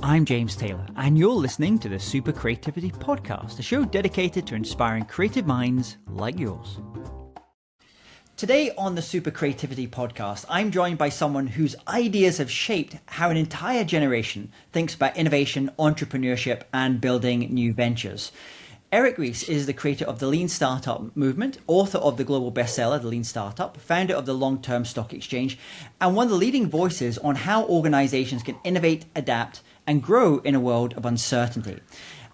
I'm James Taylor, and you're listening to the Super Creativity Podcast, a show dedicated to inspiring creative minds like yours. Today on the Super Creativity Podcast, I'm joined by someone whose ideas have shaped how an entire generation thinks about innovation, entrepreneurship, and building new ventures. Eric Ries is the creator of the Lean Startup movement, author of the global bestseller, The Lean Startup, founder of the Long-Term Stock Exchange, and one of the leading voices on how organizations can innovate, adapt, and grow in a world of uncertainty.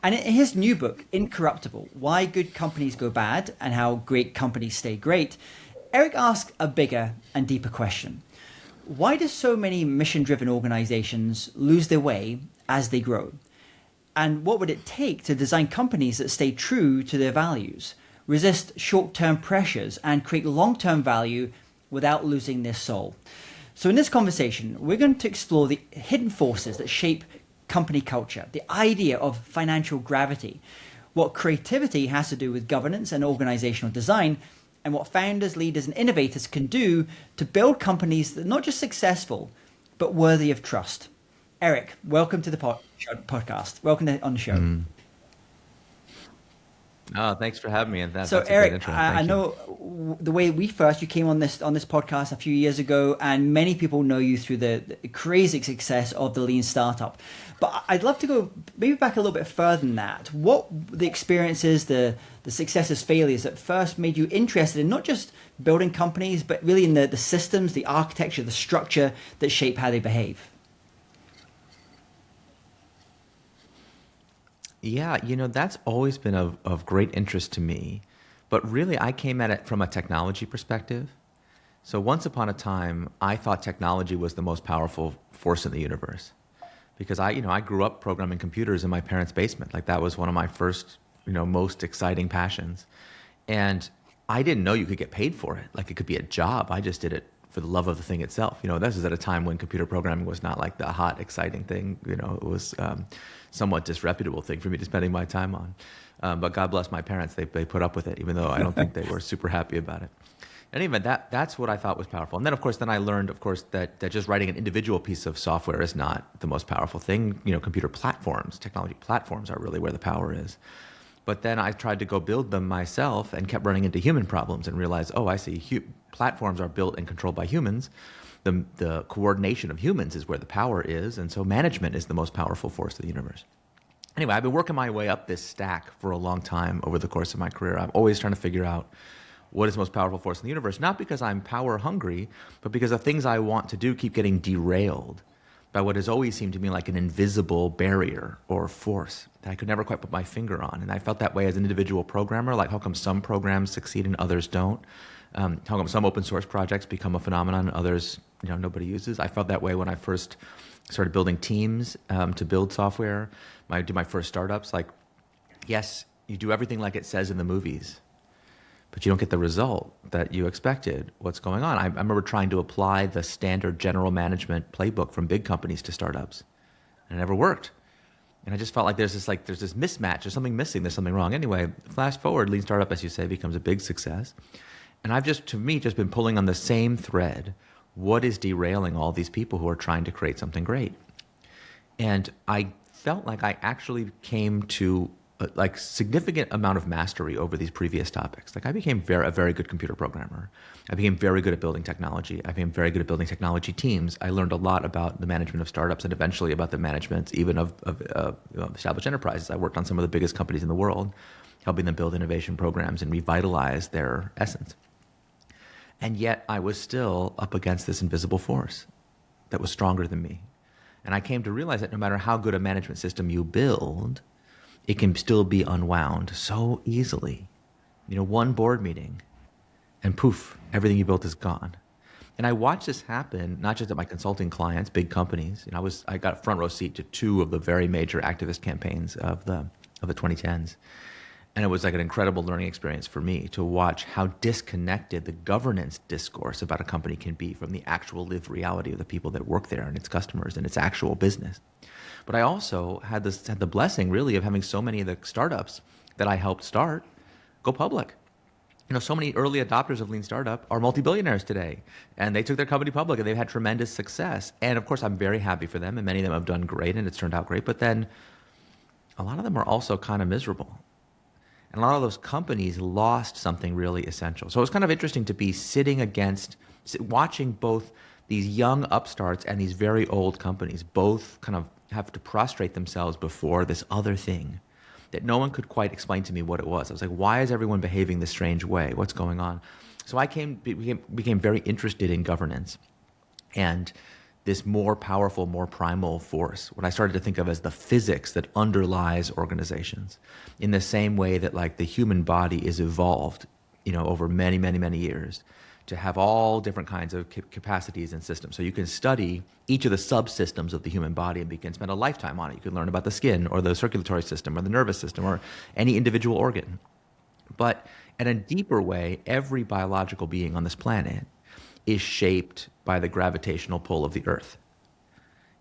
And in his new book, Incorruptible, Why Good Companies Go Bad and How Great Companies Stay Great, Eric asks a bigger and deeper question. Why do so many mission-driven organizations lose their way as they grow? And what would it take to design companies that stay true to their values, resist short-term pressures, and create long-term value without losing their soul? So in this conversation, we're going to explore the hidden forces that shape company culture, the idea of financial gravity, what creativity has to do with governance and organizational design, and what founders, leaders, and innovators can do to build companies that are not just successful, but worthy of trust. Eric, welcome to the podcast. Welcome on the show. Oh, thanks for having me. And so, that's a Eric, great intro. I know the way you came on this podcast a few years ago, and many people know you through the crazy success of the Lean Startup. But I'd love to go maybe back a little bit further than that. What the experiences, the successes, failures that first made you interested in not just building companies, but really in the systems, the architecture, the structure that shape how they behave? Yeah, that's always been of great interest to me. But really, I came at it from a technology perspective. So once upon a time, I thought technology was the most powerful force in the universe. Because I grew up programming computers in my parents' basement. Like that was one of my first, most exciting passions. And I didn't know you could get paid for it. Like it could be a job. I just did it for the love of the thing itself. This is at a time when computer programming was not like the hot, exciting thing. It was somewhat disreputable thing for me to spending my time on. But God bless my parents. They put up with it, even though I don't think they were super happy about it. Anyway, that's what I thought was powerful. And then, of course, I learned, that just writing an individual piece of software is not the most powerful thing. Computer platforms, technology platforms are really where the power is. But then I tried to go build them myself and kept running into human problems and realized, oh, I see, platforms are built and controlled by humans. The coordination of humans is where the power is, and so management is the most powerful force of the universe. Anyway, I've been working my way up this stack for a long time over the course of my career. I'm always trying to figure out what is the most powerful force in the universe, not because I'm power hungry, but because the things I want to do keep getting derailed by what has always seemed to me like an invisible barrier or force that I could never quite put my finger on. And I felt that way as an individual programmer, like how come some programs succeed and others don't? How come some open source projects become a phenomenon and others nobody uses? I felt that way when I first started building teams to build software. I did my first startups. Like, yes, you do everything like it says in the movies, but you don't get the result that you expected. What's going on? I remember trying to apply the standard general management playbook from big companies to startups, and it never worked. And I just felt like there's this mismatch. There's something missing. There's something wrong. Anyway, flash forward, Lean Startup, as you say, becomes a big success. And I've just been pulling on the same thread. What is derailing all these people who are trying to create something great? And I felt like I actually came to significant amount of mastery over these previous topics. Like I became a very good computer programmer. I became very good at building technology. I became very good at building technology teams. I learned a lot about the management of startups and eventually about the management even of established enterprises. I worked on some of the biggest companies in the world, helping them build innovation programs and revitalize their essence. And yet I was still up against this invisible force that was stronger than me. And I came to realize that no matter how good a management system you build, it can still be unwound so easily. One board meeting and poof, everything you built is gone. And I watched this happen, not just at my consulting clients, big companies. I got a front row seat to two of the very major activist campaigns of the 2010s. And it was like an incredible learning experience for me to watch how disconnected the governance discourse about a company can be from the actual lived reality of the people that work there and its customers and its actual business. But I also had the blessing really of having so many of the startups that I helped start go public. so many early adopters of lean startup are multi-billionaires today, and they took their company public and they've had tremendous success. And of course, I'm very happy for them, and many of them have done great, and it's turned out great. But then a lot of them are also kind of miserable. And a lot of those companies lost something really essential. So it was kind of interesting to be watching both these young upstarts and these very old companies both kind of have to prostrate themselves before this other thing that no one could quite explain to me what it was. I was like, why is everyone behaving this strange way? What's going on? So I became very interested in governance and this more powerful, more primal force, what I started to think of as the physics that underlies organizations, in the same way that like the human body is evolved, over many, many, many years to have all different kinds of capacities and systems. So you can study each of the subsystems of the human body and you can spend a lifetime on it. You can learn about the skin or the circulatory system or the nervous system or any individual organ. But in a deeper way, every biological being on this planet is shaped by the gravitational pull of the Earth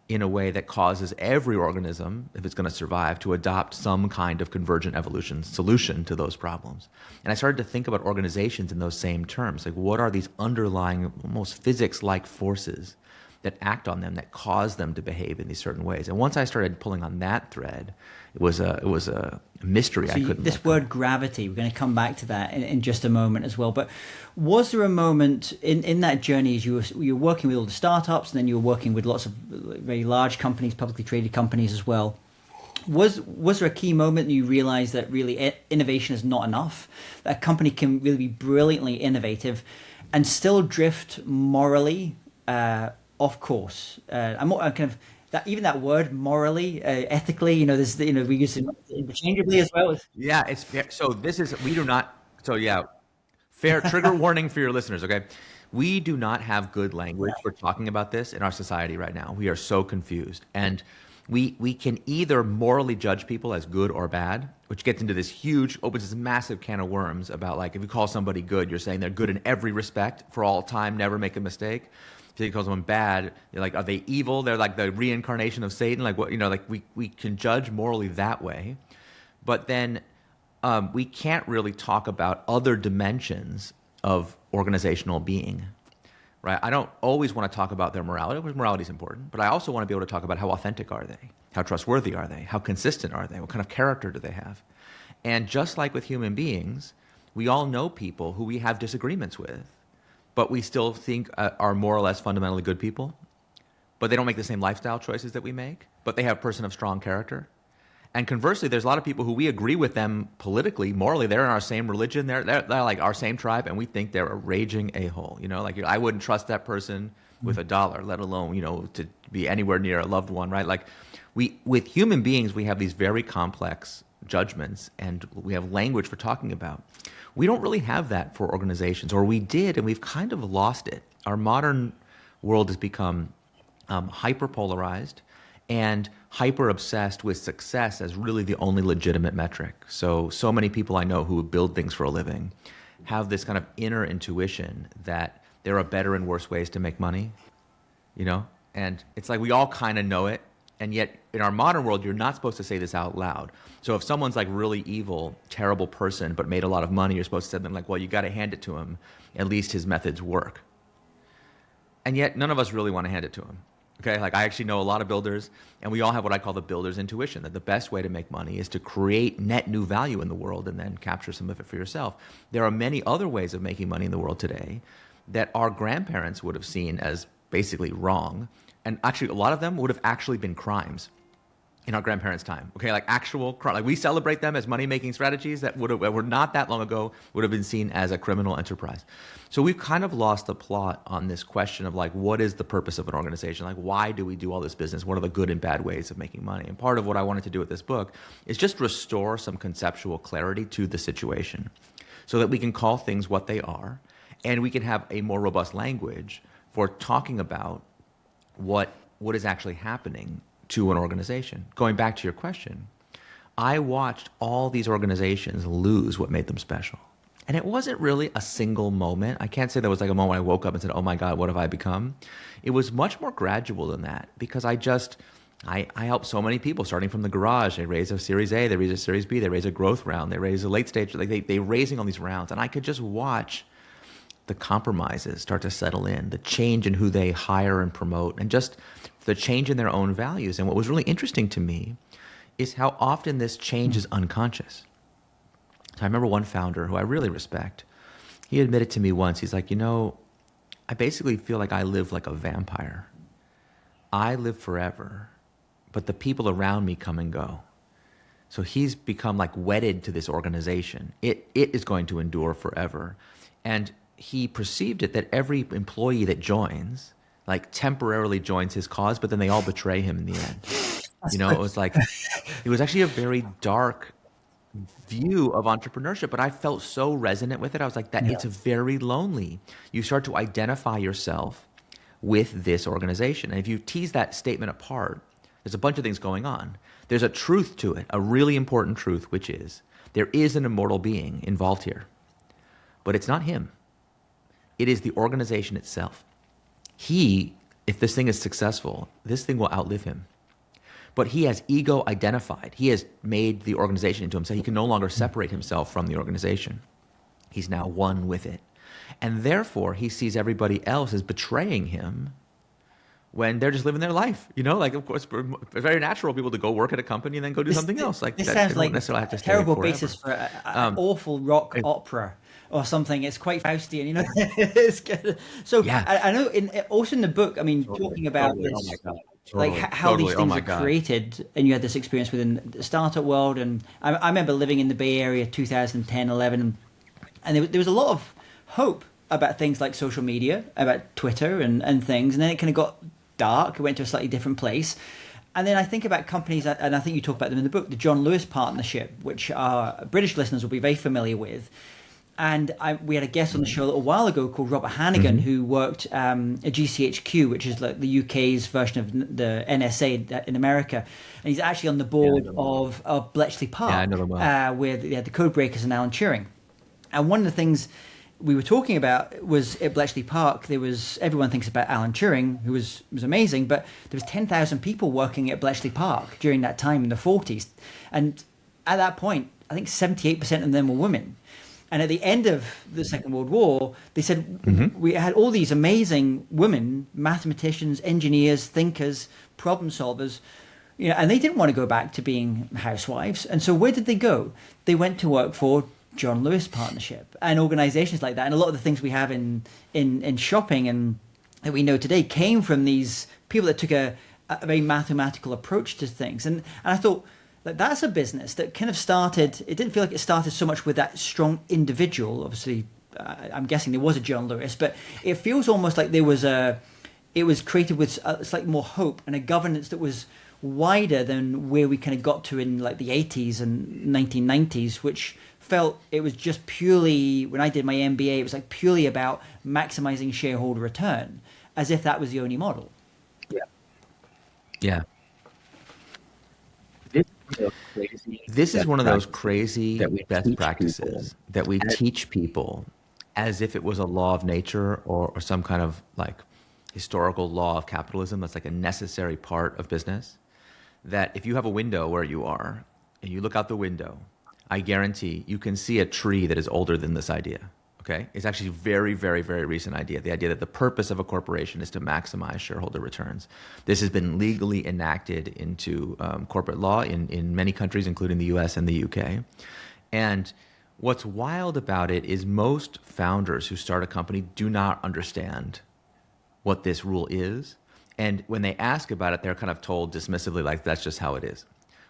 in a way that causes every organism, if it's going to survive, to adopt some kind of convergent evolution solution to those problems. And I started to think about organizations in those same terms. Like, what are these underlying, almost physics-like forces that act on them, that cause them to behave in these certain ways? And once I started pulling on that thread, it was a mystery I couldn't. This word gravity, we're going to come back to that in just a moment as well. But was there a moment in that journey as you were working with all the startups, and then you were working with lots of very large companies, publicly traded companies as well? Was there a key moment that you realized that really innovation is not enough? That a company can really be brilliantly innovative and still drift morally off course? I'm kind of that, even that word morally, ethically. There's we use it interchangeably as well. Yeah, fair trigger warning for your listeners. Okay, we do not have good language for talking about this in our society right now. We are so confused, and we can either morally judge people as good or bad, which gets into opens this massive can of worms about, like, if you call somebody good, you're saying they're good in every respect for all time, never make a mistake. If you call someone bad, you're like, are they evil? They're like the reincarnation of Satan. Like, what, like we can judge morally that way, but then we can't really talk about other dimensions of organizational being. Right? I don't always want to talk about their morality, because morality is important, but I also want to be able to talk about how authentic are they? How trustworthy are they? How consistent are they? What kind of character do they have? And just like with human beings, we all know people who we have disagreements with, but we still think are more or less fundamentally good people, but they don't make the same lifestyle choices that we make, but they have a person of strong character. And conversely, there's a lot of people who we agree with them politically, morally. They're in our same religion. They're like our same tribe, and we think they're a raging a-hole. Like, I wouldn't trust that person with $1, let alone, to be anywhere near a loved one, right? Like, with human beings, we have these very complex judgments, and we have language for talking about. We don't really have that for organizations, or we did, and we've kind of lost it. Our modern world has become hyper-polarized and hyper-obsessed with success as really the only legitimate metric. So many people I know who build things for a living have this kind of inner intuition that there are better and worse ways to make money, And it's like we all kind of know it, and yet in our modern world, you're not supposed to say this out loud. So if someone's like really evil, terrible person, but made a lot of money, you're supposed to say to them like, well, you got to hand it to him. At least his methods work. And yet none of us really want to hand it to him. Okay, like I actually know a lot of builders, and we all have what I call the builder's intuition, that the best way to make money is to create net new value in the world and then capture some of it for yourself. There are many other ways of making money in the world today that our grandparents would have seen as basically wrong, and actually a lot of them would have actually been crimes in our grandparents' time. Okay, like actual crime. Like we celebrate them as money-making strategies that were not that long ago would have been seen as a criminal enterprise. So we've kind of lost the plot on this question of like, what is the purpose of an organization? Like, why do we do all this business? What are the good and bad ways of making money? And part of what I wanted to do with this book is just restore some conceptual clarity to the situation so that we can call things what they are, and we can have a more robust language for talking about what is actually happening to an organization. Going back to your question, I watched all these organizations lose what made them special. And it wasn't really a single moment. I can't say there was like a moment I woke up and said, oh my God, what have I become? It was much more gradual than that, because I I help so many people starting from the garage. They raise a Series A, they raise a Series B, they raise a growth round, they raise a late stage. Like they raising all these rounds. And I could just watch the compromises start to settle in, the change in who they hire and promote, and just the change in their own values. And what was really interesting to me is how often this change is unconscious. So I remember one founder who I really respect. He admitted to me once, he's like, I basically feel like I live like a vampire. I live forever, but the people around me come and go. So he's become like wedded to this organization. It is going to endure forever. And he perceived it that every employee that joins, like temporarily joins his cause, but then they all betray him in the end. It was like, it was actually a very dark view of entrepreneurship, but I felt so resonant with it. I was like, it's very lonely. You start to identify yourself with this organization. And if you tease that statement apart, there's a bunch of things going on. There's a truth to it, a really important truth, which is there is an immortal being involved here, but it's not him. It is the organization itself. If this thing is successful, this thing will outlive him. But he has ego identified. He has made the organization into himself. He can no longer separate himself from the organization. He's now one with it. And therefore, he sees everybody else as betraying him when they're just living their life. Like, of course, it's very natural for people to go work at a company and then go do something else. Like, this that, sounds like a terrible basis for an awful rock opera or something. It's quite Faustian, It's good. So yeah. I know also in the book, talking about this, oh my God. like how these things are created, and you had this experience within the startup world. And I remember living in the Bay Area 2010, 11, and there was a lot of hope about things like social media, about Twitter and things. And then it kind of got dark. It went to a slightly different place. And then I think about companies, and I think you talk about them in the book, the John Lewis Partnership, which our British listeners will be very familiar with. And we had a guest on the show a little while ago called Robert Hannigan, who worked at GCHQ, which is like the UK's version of the NSA in America. And he's actually on the board of Bletchley Park, where they had the code breakers and Alan Turing. And one of the things we were talking about was at Bletchley Park, everyone thinks about Alan Turing, who was amazing, but there was 10,000 people working at Bletchley Park during that time in the 40s. And at that point, I think 78% of them were women. And at the end of the Second World War, they said we had all these amazing women, mathematicians, engineers, thinkers, problem solvers, and they didn't want to go back to being housewives. And so where did they go? They went to work for John Lewis Partnership and organizations like that. And a lot of the things we have in shopping and that we know today came from these people that took a very mathematical approach to things. And I thought, that's a business that kind of started. It didn't feel like it started so much with that strong individual. Obviously, I'm guessing there was a John Lewis, but it feels almost like it was created with slightly more hope and a governance that was wider than where we kind of got to in like the 80s and 1990s, which felt it was just purely, when I did my MBA, it was like purely about maximizing shareholder return, as if that was the only model. Yeah. This is one of those crazy best practices that we teach people as if it was a law of nature or some kind of like historical law of capitalism that's like a necessary part of business. That if you have a window where you are and you look out the window, I guarantee you can see a tree that is older than this idea. Okay, it's actually a very, very, very recent idea. The idea that the purpose of a corporation is to maximize shareholder returns. This has been legally enacted into corporate law in many countries, including the US and the UK. And what's wild about it is most founders who start a company do not understand what this rule is. And when they ask about it, they're kind of told dismissively, like, that's just how it is.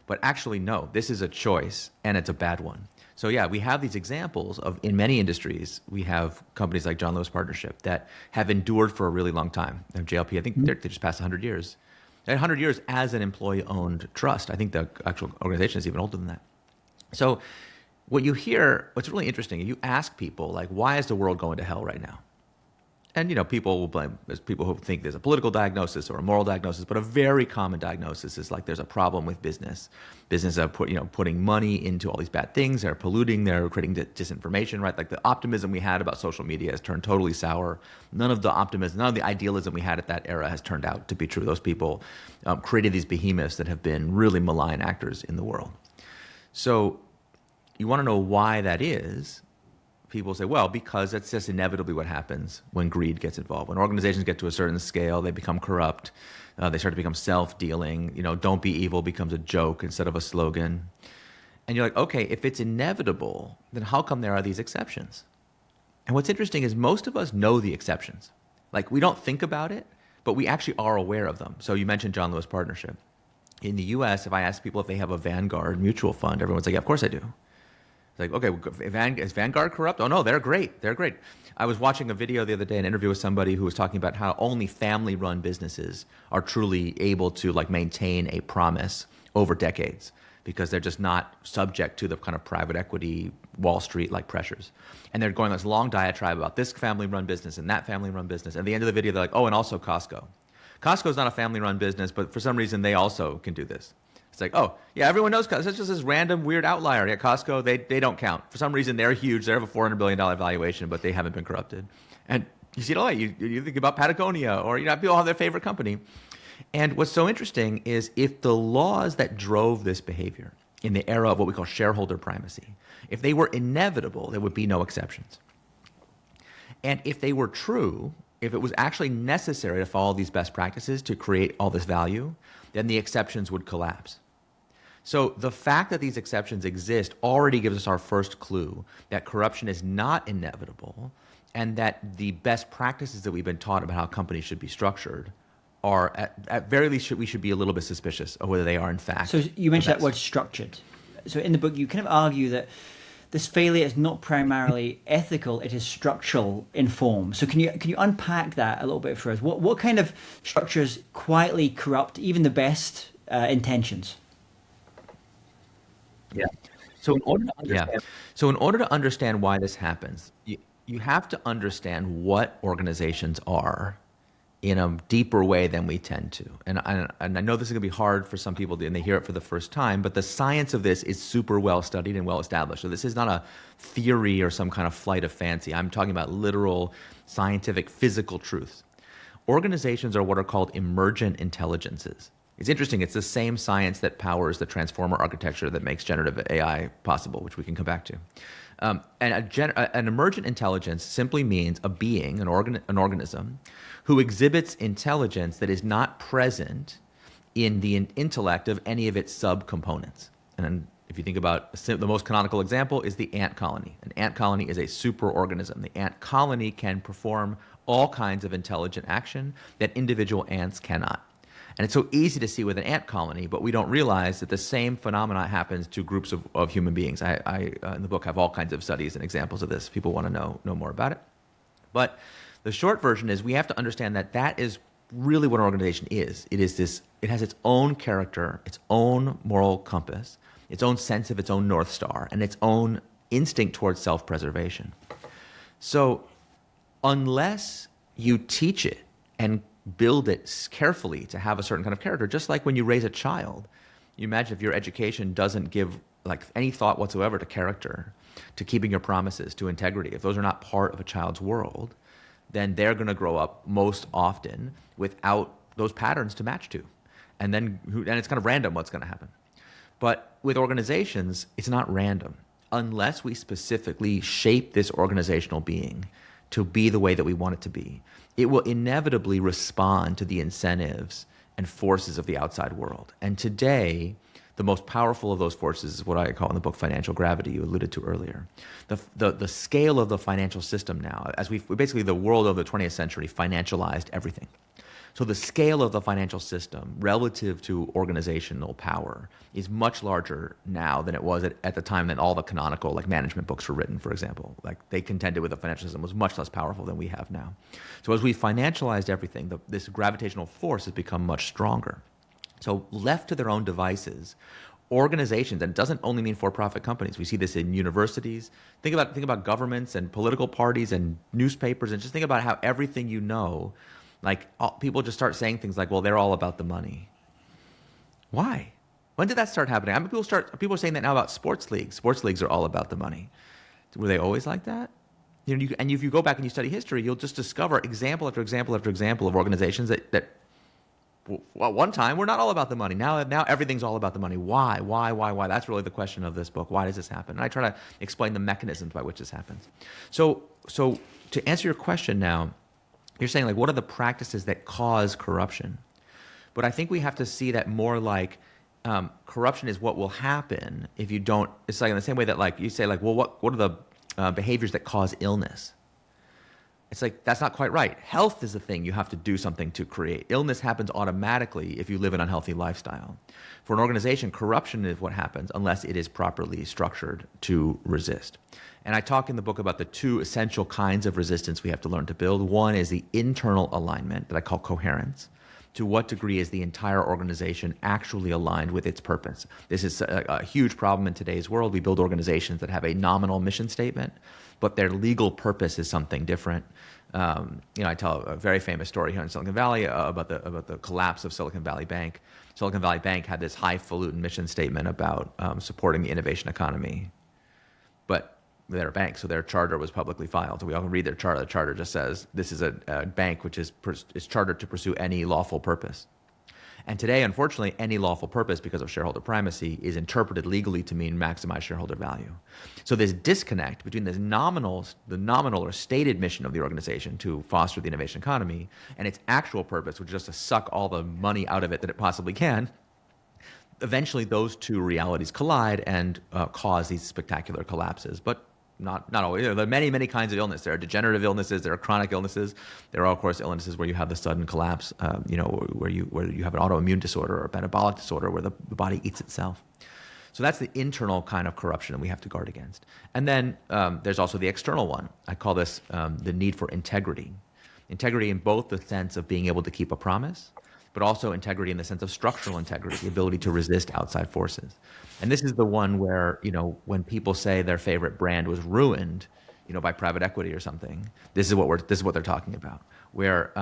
But actually, no, this is a choice, and it's a bad one. So yeah, we have these examples of, in many industries, we have companies like John Lewis Partnership that have endured for a really long time. JLP, I think they just passed 100 years. 100 years as an employee-owned trust. I think the actual organization is even older than that. So what you hear, what's really interesting, you ask people, like, why is the world going to hell right now? And people will blame. There's people who think there's a political diagnosis or a moral diagnosis, but a very common diagnosis is like there's a problem with business. Business are putting money into all these bad things. They're polluting. They're creating disinformation. Right? Like the optimism we had about social media has turned totally sour. None of the optimism, none of the idealism we had at that era has turned out to be true. Those people created these behemoths that have been really malign actors in the world. So you want to know why that is. People say, well, because that's just inevitably what happens when greed gets involved. When organizations get to a certain scale, they become corrupt. They start to become self-dealing. Don't be evil becomes a joke instead of a slogan. And you're like, okay, if it's inevitable, then how come there are these exceptions? And what's interesting is most of us know the exceptions. Like, we don't think about it, but we actually are aware of them. So you mentioned John Lewis Partnership. In the US, if I ask people if they have a Vanguard mutual fund, everyone's like, yeah, of course I do. It's like, okay, is Vanguard corrupt? Oh, no, they're great. They're great. I was watching a video the other day, an interview with somebody who was talking about how only family-run businesses are truly able to maintain a promise over decades because they're just not subject to the kind of private equity, Wall Street-like pressures. And they're going on this long diatribe about this family-run business and that family-run business. At the end of the video, they're like, oh, and also Costco. Costco's not a family-run business, but for some reason, they also can do this. It's like, oh, yeah, everyone knows Costco. It's just this random weird outlier. Yeah, Costco, they don't count. For some reason, they're huge. They have a $400 billion valuation, but they haven't been corrupted. And you see it a lot. You think about Patagonia or, people have their favorite company. And what's so interesting is if the laws that drove this behavior in the era of what we call shareholder primacy, if they were inevitable, there would be no exceptions. And if they were true, if it was actually necessary to follow these best practices to create all this value, then the exceptions would collapse. So the fact that these exceptions exist already gives us our first clue that corruption is not inevitable and that the best practices that we've been taught about how companies should be structured are, at very least, we should be a little bit suspicious of whether they are in fact. So you mentioned that word structured. So in the book, you kind of argue that this failure is not primarily ethical, it is structural in form. So can you unpack that a little bit for us? What kind of structures quietly corrupt even the best intentions? Yeah. So in order to understand why this happens, you have to understand what organizations are in a deeper way than we tend to. And I know this is going to be hard for some people and they hear it for the first time, but the science of this is super well studied and well established. So this is not a theory or some kind of flight of fancy. I'm talking about literal scientific physical truths. Organizations are what are called emergent intelligences. It's interesting. It's the same science that powers the transformer architecture that makes generative AI possible, which we can come back to. An emergent intelligence simply means a being, an organism, who exhibits intelligence that is not present in the intellect of any of its subcomponents. And if you think about the most canonical example is the ant colony. An ant colony is a superorganism. The ant colony can perform all kinds of intelligent action that individual ants cannot. And it's so easy to see with an ant colony, but we don't realize that the same phenomena happens to groups of human beings. I in the book, have all kinds of studies and examples of this. People want to know more about it. But the short version is we have to understand that is really what an organization is. It has its own character, its own moral compass, its own sense of its own North Star, and its own instinct towards self-preservation. So unless you teach it and build it carefully to have a certain kind of character, just like when you raise a child, you imagine if your education doesn't give any thought whatsoever to character, to keeping your promises, to integrity, if those are not part of a child's world, then they're going to grow up most often without those patterns to match to. And it's kind of random what's going to happen. But with organizations, it's not random. Unless we specifically shape this organizational being to be the way that we want it to be, it will inevitably respond to the incentives and forces of the outside world. And today, the most powerful of those forces is what I call in the book financial gravity, you alluded to earlier. The scale of the financial system now, as basically the world of the 20th century financialized everything. So the scale of the financial system relative to organizational power is much larger now than it was at the time that all the canonical management books were written, for example. They contended with the financial system was much less powerful than we have now. So as we financialized everything, this gravitational force has become much stronger. So left to their own devices, organizations, and it doesn't only mean for-profit companies. We see this in universities. Think about governments and political parties and newspapers, and just think about how everything you know, like people just start saying things like, well, they're all about the money. Why? When did that start happening? I mean, people are saying that now about sports leagues. Sports leagues are all about the money. Were they always like that? You know, and if you go back and you study history, you'll just discover example after example after example of organizations that well, one time we're not all about the money. Now everything's all about the money. Why? That's really the question of this book. Why does this happen? And I try to explain the mechanisms by which this happens. So to answer your question now, you're saying, like, what are the practices that cause corruption? But I think we have to see that more like corruption is what will happen if you don't. It's like in the same way that, like, you say, like, well, what are the behaviors that cause illness? It's like, that's not quite right. Health is a thing you have to do something to create. Illness happens automatically if you live an unhealthy lifestyle. For an organization, corruption is what happens unless it is properly structured to resist. And I talk in the book about the two essential kinds of resistance we have to learn to build. One is the internal alignment that I call coherence. To what degree is the entire organization actually aligned with its purpose? This is a huge problem in today's world. We build organizations that have a nominal mission statement, but their legal purpose is something different. I tell a very famous story here in Silicon Valley about the collapse of Silicon Valley Bank. Silicon Valley Bank had this highfalutin mission statement about supporting the innovation economy, but they're a bank, so their charter was publicly filed. So we all can read their charter. The charter just says this is a bank which is chartered to pursue any lawful purpose. And today, unfortunately, any lawful purpose, because of shareholder primacy, is interpreted legally to mean maximize shareholder value. So this disconnect between the nominal or stated mission of the organization to foster the innovation economy and its actual purpose, which is just to suck all the money out of it that it possibly can, eventually those two realities collide and cause these spectacular collapses. But not always. There are many, many kinds of illness. There are degenerative illnesses. There are chronic illnesses. There are, of course, illnesses where you have the sudden collapse. Where you have an autoimmune disorder or a metabolic disorder where the body eats itself. So that's the internal kind of corruption that we have to guard against. And then there's also the external one. I call this the need for integrity. Integrity in both the sense of being able to keep a promise, but also integrity in the sense of structural integrity, the ability to resist outside forces. And this is the one where, when people say their favorite brand was ruined, by private equity or something, this is what they're talking about. Where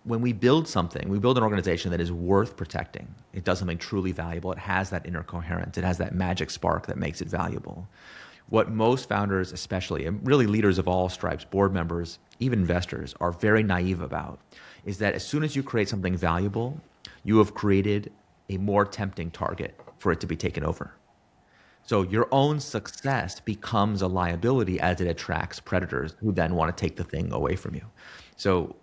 when we build something, we build an organization that is worth protecting. It does something truly valuable. It has that inner coherence. It has that magic spark that makes it valuable. What most founders, especially, and really leaders of all stripes, board members, even investors, are very naive about is that as soon as you create something valuable, you have created a more tempting target for it to be taken over. So your own success becomes a liability as it attracts predators who then want to take the thing away from you. So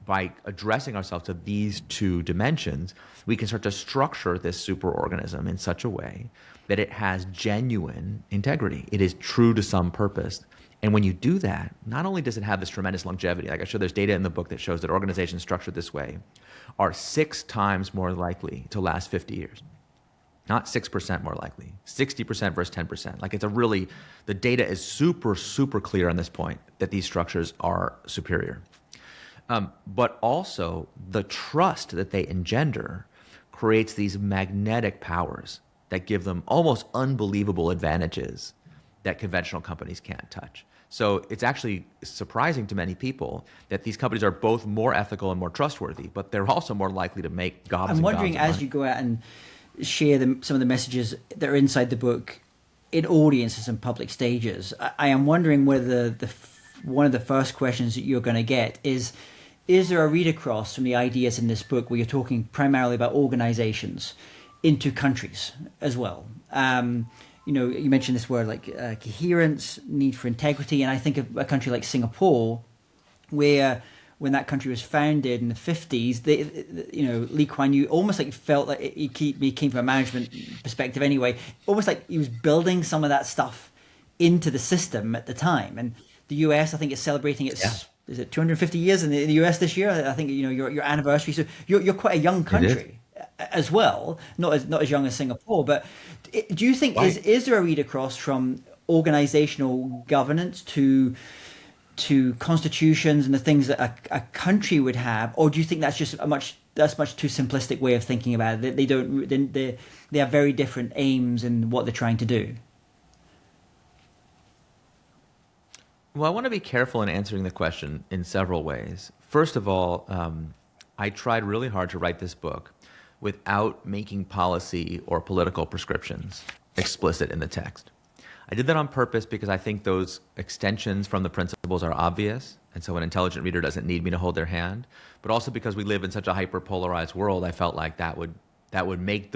by addressing ourselves to these two dimensions, we can start to structure this superorganism in such a way that it has genuine integrity. It is true to some purpose. And when you do that, not only does it have this tremendous longevity, like I show there's data in the book that shows that organizations structured this way are 6 times more likely to last 50 years. Not 6% more likely, 60% versus 10%. Like the data is super, super clear on this point that these structures are superior. But also the trust that they engender creates these magnetic powers that give them almost unbelievable advantages that conventional companies can't touch. So it's actually surprising to many people that these companies are both more ethical and more trustworthy, but they're also more likely to make gobs and gobs of money. I'm wondering, as you go out and share some of the messages that are inside the book in audiences and public stages, I am wondering whether one of the first questions that you're going to get is there a read across from the ideas in this book where you're talking primarily about organizations into countries as well? You mentioned this word like coherence, need for integrity, and I think of a country like Singapore, where when that country was founded in the 50s, Lee Kuan Yew almost like felt like he came from a management perspective anyway, almost like he was building some of that stuff into the system at the time. And the US, I think, is celebrating its is it 250 years in the US this year? I think your anniversary. So you're quite a young country as well, not as young as Singapore. But do you think is there a read across from organizational governance to constitutions and the things that a country would have, or do you think that's just much too simplistic way of thinking about it. They don't. They have very different aims in what they're trying to do. Well, I want to be careful in answering the question in several ways. First of all, I tried really hard to write this book without making policy or political prescriptions explicit in the text. I did that on purpose because I think those extensions from the principles are obvious, and so an intelligent reader doesn't need me to hold their hand. But also because we live in such a hyper-polarized world, I felt like that would make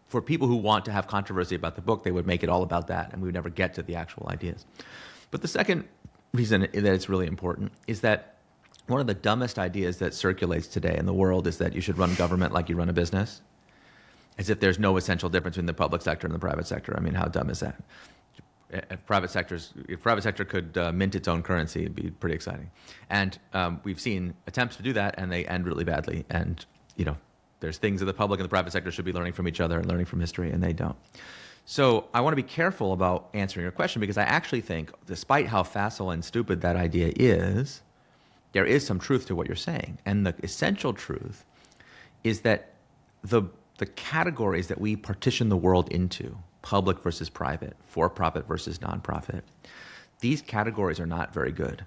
for people who want to have controversy about the book, they would make it all about that, and we would never get to the actual ideas. But the second reason that it's really important is that one of the dumbest ideas that circulates today in the world is that you should run government like you run a business, as if there's no essential difference between the public sector and the private sector. I mean, how dumb is that? If private sector could mint its own currency, it'd be pretty exciting. And we've seen attempts to do that, and they end really badly. And there's things that the public and the private sector should be learning from each other and learning from history, and they don't. So I want to be careful about answering your question, because I actually think, despite how facile and stupid that idea is, there is some truth to what you're saying. And the essential truth is that the categories that we partition the world into, public versus private, for-profit versus non-profit, these categories are not very good.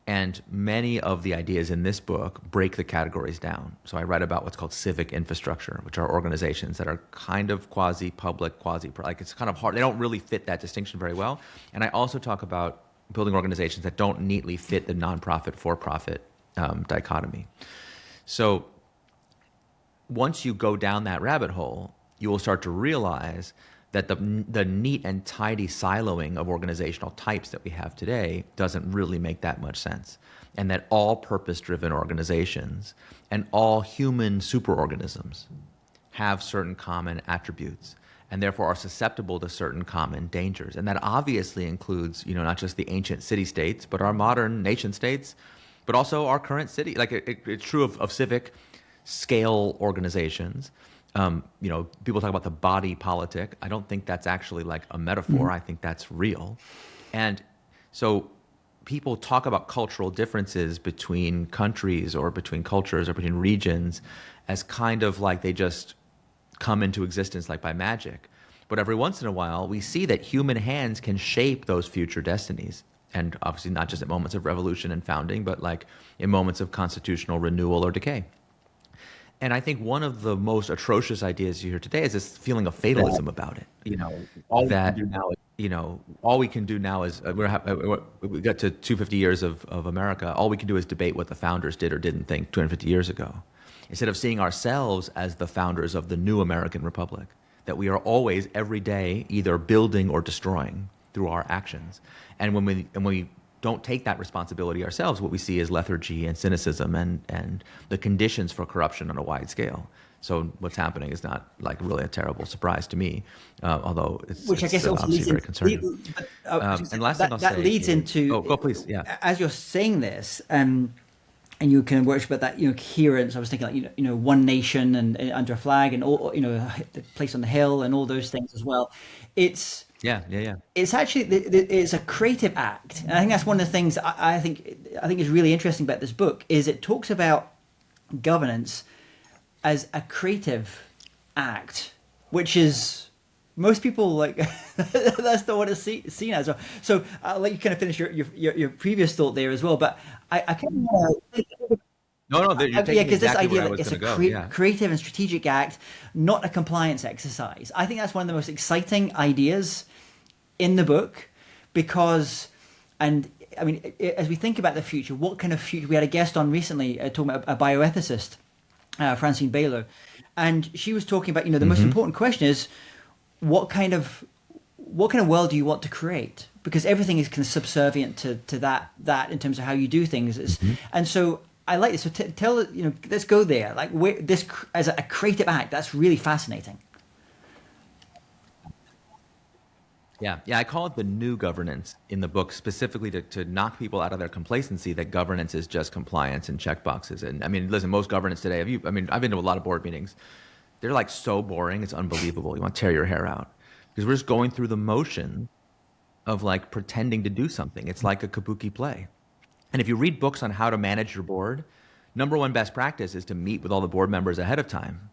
And many of the ideas in this book break the categories down. So I write about what's called civic infrastructure, which are organizations that are kind of quasi-public, like it's kind of hard. They don't really fit that distinction very well. And I also talk about building organizations that don't neatly fit the nonprofit, for-profit dichotomy. So once you go down that rabbit hole, you will start to realize that the neat and tidy siloing of organizational types that we have today doesn't really make that much sense. And that all purpose-driven organizations and all human superorganisms have certain common attributes and therefore are susceptible to certain common dangers. And that obviously includes, not just the ancient city-states, but our modern nation-states, but also our current city. Like it's true of civic scale organizations. People talk about the body politic. I don't think that's actually like a metaphor. I think that's real. And so people talk about cultural differences between countries or between cultures or between regions as kind of like they just come into existence like by magic. But every once in a while, we see that human hands can shape those future destinies. And obviously not just at moments of revolution and founding, but like in moments of constitutional renewal or decay. And I think one of the most atrocious ideas you hear today is this feeling of fatalism about it. All we can do now is we got to 250 years of America. All we can do is debate what the founders did or didn't think 250 years ago, instead of seeing ourselves as the founders of the new American Republic, that we are always, every day, either building or destroying through our actions. And when we don't take that responsibility ourselves, what we see is lethargy and cynicism and the conditions for corruption on a wide scale. So what's happening is not like really a terrible surprise to me, although it's obviously very concerning. And last thing I'll say leads into. Oh, go please. Yeah. As you're saying this, and you can worship about that, coherence. I was thinking like one nation and under a flag and all, the place on the hill and all those things as well. It's. Yeah. It's actually it's a creative act, and I think that's one of the things I think is really interesting about this book is it talks about governance as a creative act, which is most people like that's not what it's seen as. So I'll let you kind of finish your previous thought there as well, but I kind of. No, you're taking because this exactly idea where I was that it's a creative and strategic act, not a compliance exercise. I think that's one of the most exciting ideas in the book, because, and I mean, as we think about the future, what kind of future? We had a guest on recently talking about a bioethicist, Francine Baylor, and she was talking about the most important question is what kind of world do you want to create? Because everything is kind of subservient to that in terms of how you do things, and so. I like this. So let's go there. Like this as a creative act, that's really fascinating. Yeah. I call it the new governance in the book, specifically to knock people out of their complacency that governance is just compliance and checkboxes. And I mean, listen, most governance today. I've been to a lot of board meetings. They're like so boring. It's unbelievable. You want to tear your hair out because we're just going through the motion of like pretending to do something. It's like a kabuki play. And if you read books on how to manage your board, number one best practice is to meet with all the board members ahead of time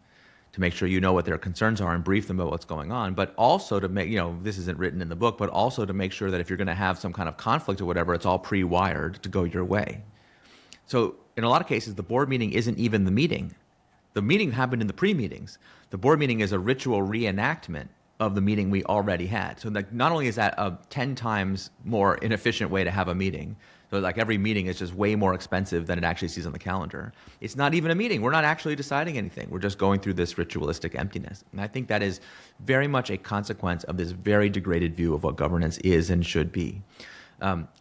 to make sure you know what their concerns are and brief them about what's going on, but also to make, this isn't written in the book, but also to make sure that if you're going to have some kind of conflict or whatever, it's all pre-wired to go your way. So in a lot of cases, the board meeting isn't even the meeting. The meeting happened in the pre-meetings. The board meeting is a ritual reenactment of the meeting we already had. So like, not only is that a 10 times more inefficient way to have a meeting, so like every meeting is just way more expensive than it actually sees on the calendar. It's not even a meeting. We're not actually deciding anything. We're just going through this ritualistic emptiness. And I think that is very much a consequence of this very degraded view of what governance is and should be.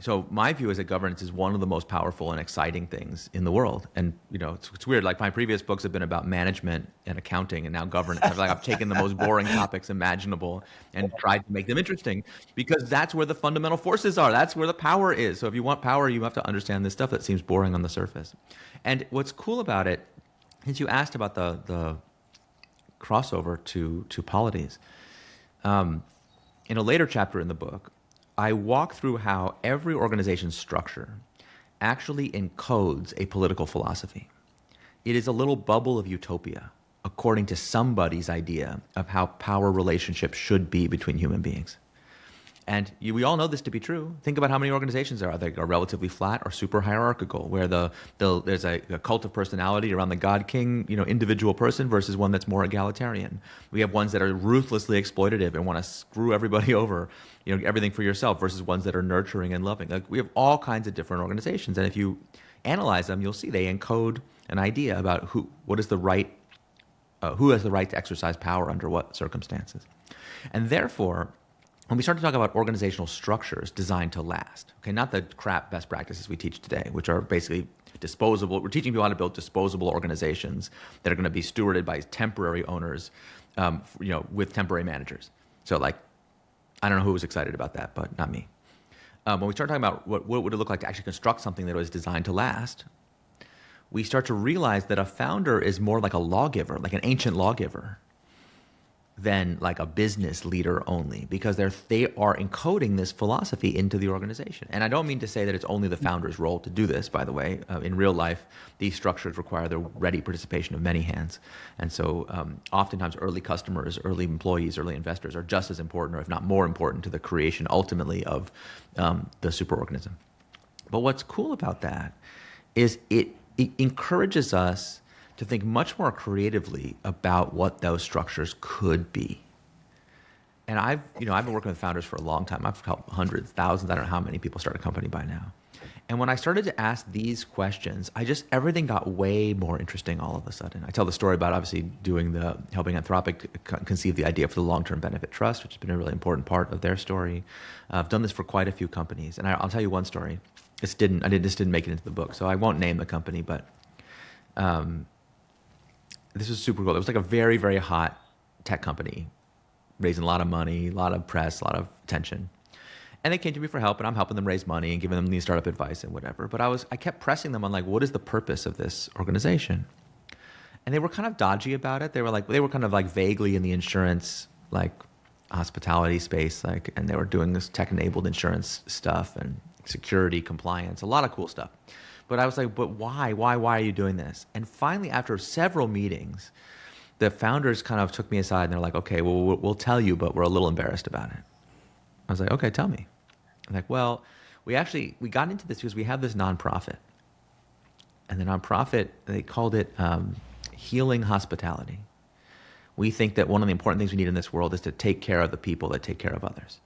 So my view is that governance is one of the most powerful and exciting things in the world. And, it's weird. Like my previous books have been about management and accounting, and now governance. I've taken the most boring topics imaginable and tried to make them interesting, because that's where the fundamental forces are. That's where the power is. So if you want power, you have to understand this stuff that seems boring on the surface. And what's cool about it, since you asked about the crossover to polities, in a later chapter in the book, I walk through how every organization's structure actually encodes a political philosophy. It is a little bubble of utopia, according to somebody's idea of how power relationships should be between human beings. And we all know this to be true. Think about how many organizations there are that are relatively flat or super hierarchical, where there's a cult of personality around the God King, individual person, versus one that's more egalitarian. We have ones that are ruthlessly exploitative and want to screw everybody over, everything for yourself, versus ones that are nurturing and loving. Like, we have all kinds of different organizations, and if you analyze them, you'll see they encode an idea about who has the right to exercise power under what circumstances, and therefore, when we start to talk about organizational structures designed to last, okay, not the crap best practices we teach today, which are basically disposable. We're teaching people how to build disposable organizations that are going to be stewarded by temporary owners, with temporary managers. So, like, I don't know who was excited about that, but not me. When we start talking about what would it look like to actually construct something that was designed to last, we start to realize that a founder is more like a lawgiver, like an ancient lawgiver, than like a business leader only, because they are encoding this philosophy into the organization. And I don't mean to say that it's only the founder's role to do this, by the way. In real life, these structures require the ready participation of many hands. And so oftentimes early customers, early employees, early investors are just as important, or if not more important, to the creation ultimately of the superorganism. But what's cool about that is it encourages us to think much more creatively about what those structures could be. And I've been working with founders for a long time. I've helped hundreds, thousands, I don't know how many people start a company by now. And when I started to ask these questions, everything got way more interesting all of a sudden. I tell the story about obviously helping Anthropic conceive the idea for the long-term benefit trust, which has been a really important part of their story. I've done this for quite a few companies. And I'll tell you one story. This didn't make it into the book, so I won't name the company, but this was super cool. It was like a very, very hot tech company, raising a lot of money, a lot of press, a lot of attention. And they came to me for help, and I'm helping them raise money and giving them the startup advice and whatever. But I kept pressing them on, like, what is the purpose of this organization? And they were kind of dodgy about it. They were kind of like vaguely in the insurance, like hospitality space, like, and they were doing this tech-enabled insurance stuff and security, compliance, a lot of cool stuff. But I was like, but why? Why are you doing this? And finally, after several meetings, the founders kind of took me aside and they're like, okay, well, we'll tell you, but we're a little embarrassed about it. I was like, okay, tell me. I'm like, well, we got into this because we have this nonprofit. And the nonprofit, they called it Healing Hospitality. We think that one of the important things we need in this world is to take care of the people that take care of others.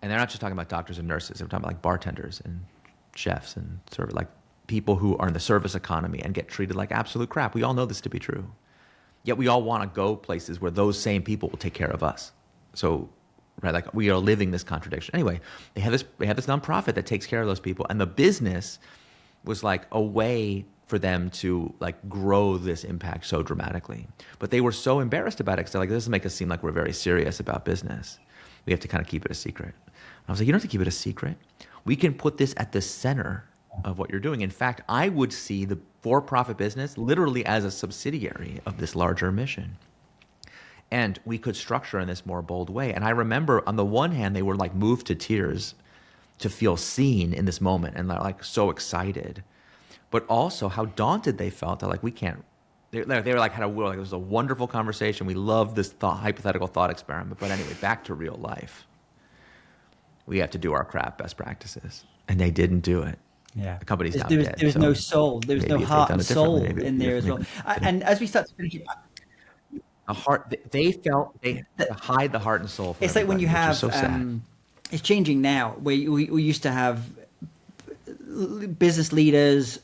And they're not just talking about doctors and nurses. They're talking about like bartenders and chefs and sort of like people who are in the service economy and get treated like absolute crap. We all know this to be true. Yet we all want to go places where those same people will take care of us. So, right, like we are living this contradiction. Anyway, they have this nonprofit that takes care of those people, and the business was like a way for them to like grow this impact so dramatically. But they were so embarrassed about it because they're like, this doesn't make us seem like we're very serious about business. We have to kind of keep it a secret. I was like, you don't have to keep it a secret. We can put this at the center of what you're doing. In fact, I would see the for-profit business literally as a subsidiary of this larger mission. And we could structure in this more bold way. And I remember on the one hand, they were like moved to tears to feel seen in this moment and they're like so excited. but also how daunted they felt. They're like, we can't. They were like, had a like, it was a wonderful conversation. We love this hypothetical thought experiment. But anyway, back to real life. We have to do our crap best practices, and they didn't do it. Yeah, the company's now there was, dead. there was no soul. There was no heart and soul in there as well. And as we start to finish, a heart. They felt they had to hide the heart and soul. It's like when you have. So it's changing now. Where we used to have business leaders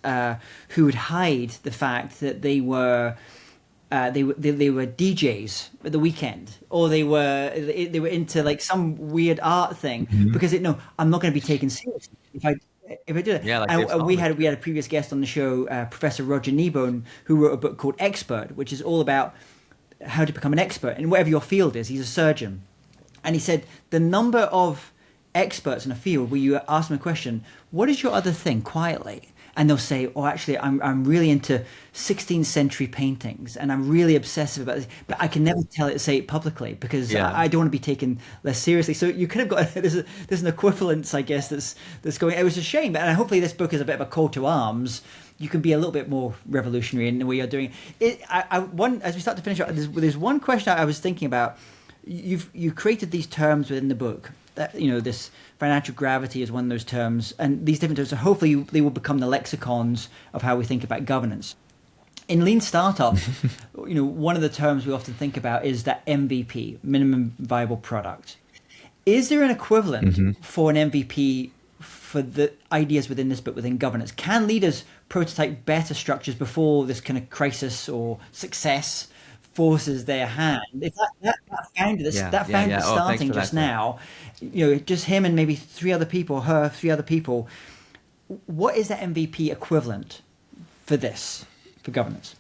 who would hide the fact that they were DJs at the weekend, or they were into like some weird art thing, because I'm not going to be taken seriously if I do it. Yeah, like and we had a previous guest on the show, Professor Roger Kneebone, who wrote a book called Expert, which is all about how to become an expert in whatever your field is. He's a surgeon, and he said the number of experts in a field where you ask them a question, what is your other thing, quietly, and they'll say, oh, actually I'm really into 16th century paintings and I'm really obsessive about this, but I can never say it publicly because I don't want to be taken less seriously. So you could have got there's an equivalence, I guess, that's going. It was a shame, and hopefully this book is a bit of a call to arms. You can be a little bit more revolutionary in the way you're doing it. As we start to finish up, there's one question I was thinking about. You created these terms within the book. That, this financial gravity is one of those terms, and these different terms. So hopefully they will become the lexicons of how we think about governance. In Lean Startup, one of the terms we often think about is that MVP, minimum viable product. Is there an equivalent for an MVP for the ideas within this book, within governance? Can leaders prototype better structures before this kind of crisis or success forces their hand? If that founder, starting just now, just him and maybe three other people, what is that MVP equivalent for governance?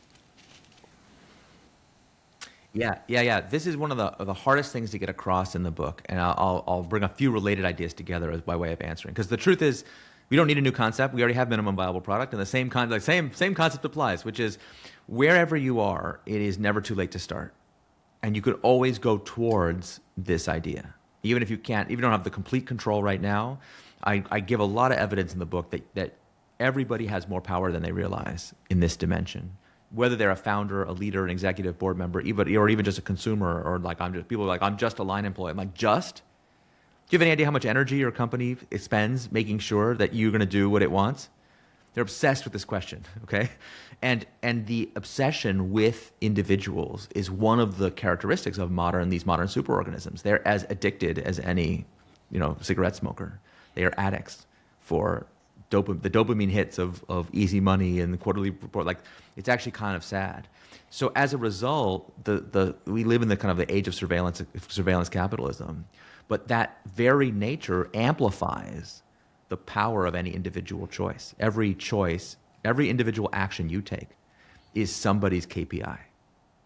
Yeah. This is one of the hardest things to get across in the book, and I'll bring a few related ideas together by way of answering. Because the truth is, we don't need a new concept. We already have minimum viable product, and the same concept applies, which is wherever you are, it is never too late to start, and you could always go towards this idea, even if you don't have the complete control right now. I give a lot of evidence in the book that everybody has more power than they realize in this dimension. Whether they're a founder, a leader, an executive board member, or even just a consumer, or I'm just a line employee. I'm like, just? Do you have any idea how much energy your company spends making sure that you're going to do what it wants? They're obsessed with this question, okay? And the obsession with individuals is one of the characteristics of these modern superorganisms. They're as addicted as any, cigarette smoker. They are addicts for the dopamine hits of easy money and the quarterly report. Like, it's actually kind of sad. So as a result, we live in the kind of the age of surveillance capitalism, but that very nature amplifies the power of any individual choice. Every individual action you take is somebody's KPI.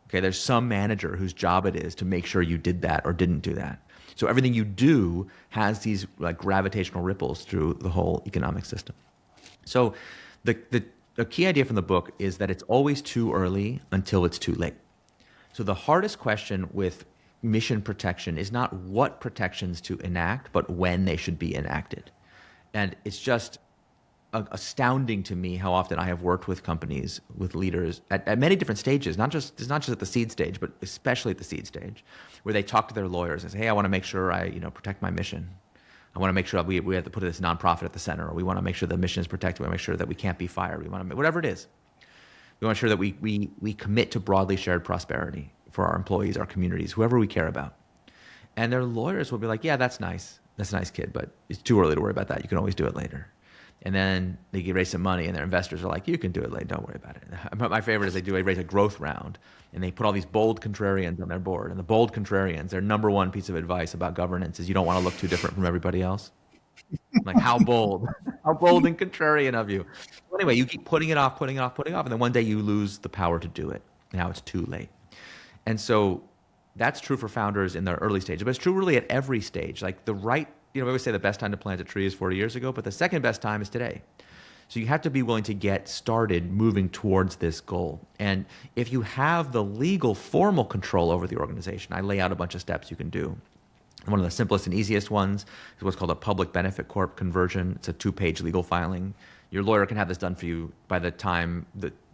Okay, there's some manager whose job it is to make sure you did that or didn't do that. So everything you do has these like gravitational ripples through the whole economic system. So the key idea from the book is that it's always too early until it's too late. So the hardest question with mission protection is not what protections to enact, but when they should be enacted. And it's just astounding to me how often I have worked with companies, with leaders at many different stages, not just at the seed stage, but especially at the seed stage, where they talk to their lawyers and say, hey, I want to make sure I protect my mission. I want to make sure we have to put this nonprofit at the center, or we want to make sure the mission is protected. We want to make sure that we can't be fired. We want to whatever it is. We want to make sure that we commit to broadly shared prosperity for our employees, our communities, whoever we care about. And their lawyers will be like, yeah, that's nice. That's a nice kid, but it's too early to worry about that. You can always do it later. And then they raise some money, and their investors are like, you can do it later. Don't worry about it. My favorite is they raise a growth round, and they put all these bold contrarians on their board. And the bold contrarians, their number one piece of advice about governance is you don't want to look too different from everybody else. Like, how bold and contrarian of you. Well, anyway, you keep putting it off, and then one day you lose the power to do it. Now it's too late. And so that's true for founders in their early stages, but it's true really at every stage. Like we always say the best time to plant a tree is 40 years ago, but the second best time is today. So you have to be willing to get started moving towards this goal. And if you have the legal formal control over the organization, I lay out a bunch of steps you can do. One of the simplest and easiest ones is what's called a public benefit corp conversion. It's a 2-page legal filing. Your lawyer can have this done for you by the time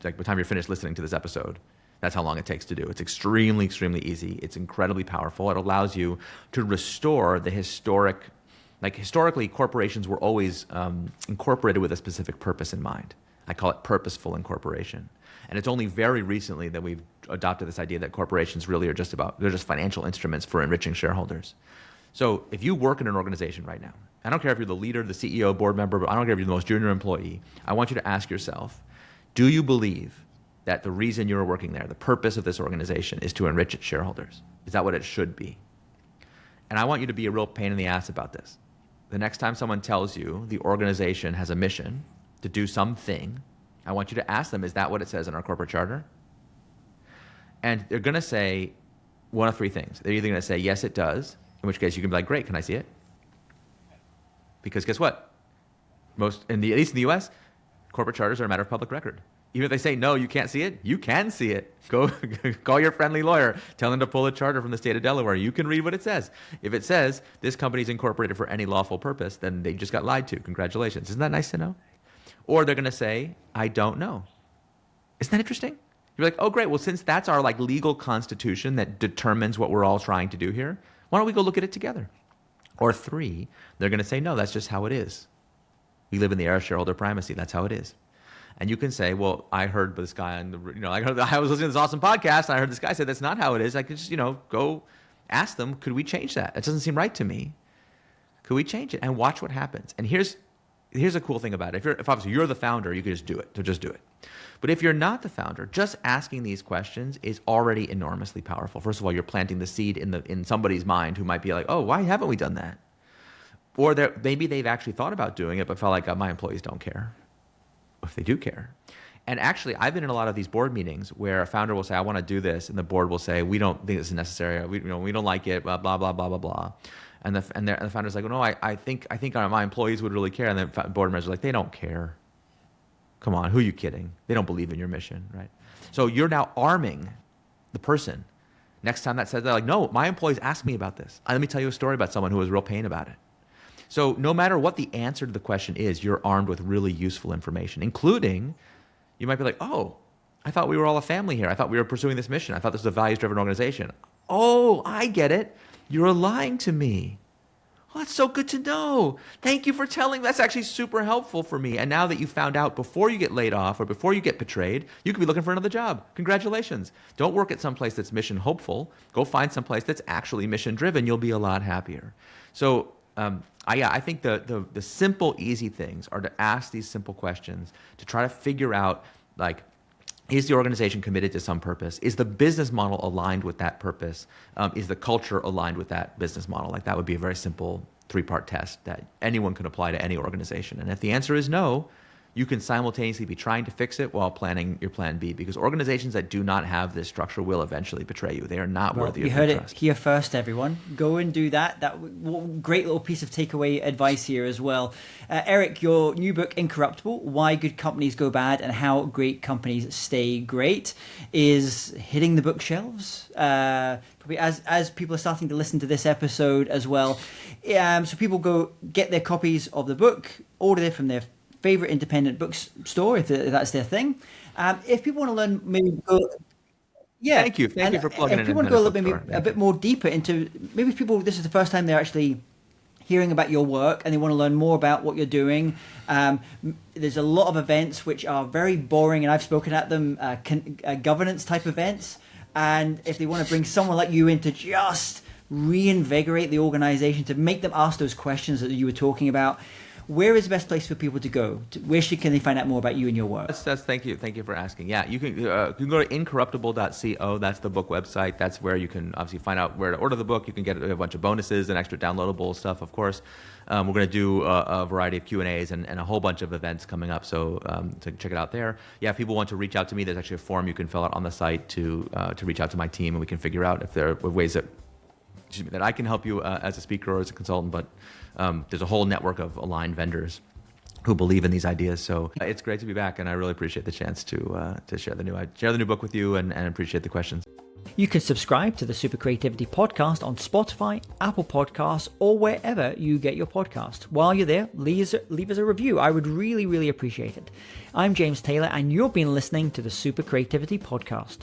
you're finished listening to this episode. That's how long it takes to do. It's extremely, extremely easy. It's incredibly powerful. It allows you to restore the historically, corporations were always incorporated with a specific purpose in mind. I call it purposeful incorporation. And it's only very recently that we've adopted this idea that corporations really are they're just financial instruments for enriching shareholders. So if you work in an organization right now, I don't care if you're the leader, the CEO, board member, but I don't care if you're the most junior employee, I want you to ask yourself, do you believe that the reason you're working there, the purpose of this organization, is to enrich its shareholders? Is that what it should be? And I want you to be a real pain in the ass about this. The next time someone tells you the organization has a mission to do something, I want you to ask them, is that what it says in our corporate charter? And they're going to say one of three things. They're either going to say, yes, it does, in which case you can be like, great, can I see it? Because guess what? At least in the US, corporate charters are a matter of public record. Even if they say, no, you can't see it, you can see it. Go call your friendly lawyer. Tell them to pull a charter from the state of Delaware. You can read what it says. If it says this company is incorporated for any lawful purpose, then they just got lied to. Congratulations. Isn't that nice to know? Or they're going to say, I don't know. Isn't that interesting? You're like, oh, great. Well, since that's our legal constitution that determines what we're all trying to do here, why don't we go look at it together? Or three, they're going to say, no, that's just how it is. We live in the era of shareholder primacy. That's how it is. And you can say, well, I heard this guy on I was listening to this awesome podcast and I heard this guy say that's not how it is. I could just, go ask them, could we change that? It doesn't seem right to me. Could we change it? And watch what happens. And here's a cool thing about it. If obviously you're the founder, you can just do it. So just do it. But if you're not the founder, just asking these questions is already enormously powerful. First of all, you're planting the seed in somebody's mind who might be like, oh, why haven't we done that? Or maybe they've actually thought about doing it, but felt like my employees don't care. If they do care. And actually, I've been in a lot of these board meetings where a founder will say, I want to do this. And the board will say, we don't think this is necessary. We don't like it, blah, blah, blah, blah, blah, blah. And the founder's like, well, no, I think my employees would really care. And the board members are like, they don't care. Come on, who are you kidding? They don't believe in your mission, right? So you're now arming the person. Next time that says, they're like, no, my employees asked me about this. Let me tell you a story about someone who was real pain about it. So no matter what the answer to the question is, you're armed with really useful information, including, you might be like, oh, I thought we were all a family here. I thought we were pursuing this mission. I thought this was a values-driven organization. Oh, I get it. You're lying to me. Oh, that's so good to know. Thank you for telling. That's actually super helpful for me. And now that you found out before you get laid off or before you get betrayed, you could be looking for another job. Congratulations. Don't work at some place that's mission hopeful. Go find some place that's actually mission driven. You'll be a lot happier. So I think the simple, easy things are to ask these simple questions to try to figure out, is the organization committed to some purpose? Is the business model aligned with that purpose? Is the culture aligned with that business model? That would be a very simple three-part test that anyone can apply to any organization. And if the answer is no, you can simultaneously be trying to fix it while planning your plan B, because organizations that do not have this structure will eventually betray you. They are not worthy of your trust. You heard it here first, everyone. Go and do that. Great little piece of takeaway advice here as well. Eric, your new book, Incorruptible, Why Good Companies Go Bad and How Great Companies Stay Great, is hitting the bookshelves. Probably as people are starting to listen to this episode as well. So people go get their copies of the book, order it from their favorite independent bookstore if that's their thing. If people want to learn, maybe go. Yeah, thank you for plugging in. If people want to go a bit more deeper into, maybe people, this is the first time they're actually hearing about your work and they want to learn more about what you're doing. There's a lot of events which are very boring, and I've spoken at them, governance type events. And if they want to bring someone like you in to just reinvigorate the organization, to make them ask those questions that you were talking about, where is the best place for people to go? Where can they find out more about you and your work? Thank you for asking. Yeah, you can go to incorruptible.co. That's the book website. That's where you can obviously find out where to order the book. You can get a bunch of bonuses and extra downloadable stuff, of course. We're going to do a variety of Q&As and a whole bunch of events coming up, so to check it out there. Yeah, if people want to reach out to me, there's actually a form you can fill out on the site to reach out to my team, and we can figure out if there are ways that I can help you as a speaker or as a consultant, but there's a whole network of aligned vendors who believe in these ideas. So it's great to be back, and I really appreciate the chance to share the new book with you and appreciate the questions. You can subscribe to the Super Creativity Podcast on Spotify, Apple Podcasts, or wherever you get your podcast. While you're there, leave us a review. I would really, really appreciate it. I'm James Taylor, and you've been listening to the Super Creativity Podcast.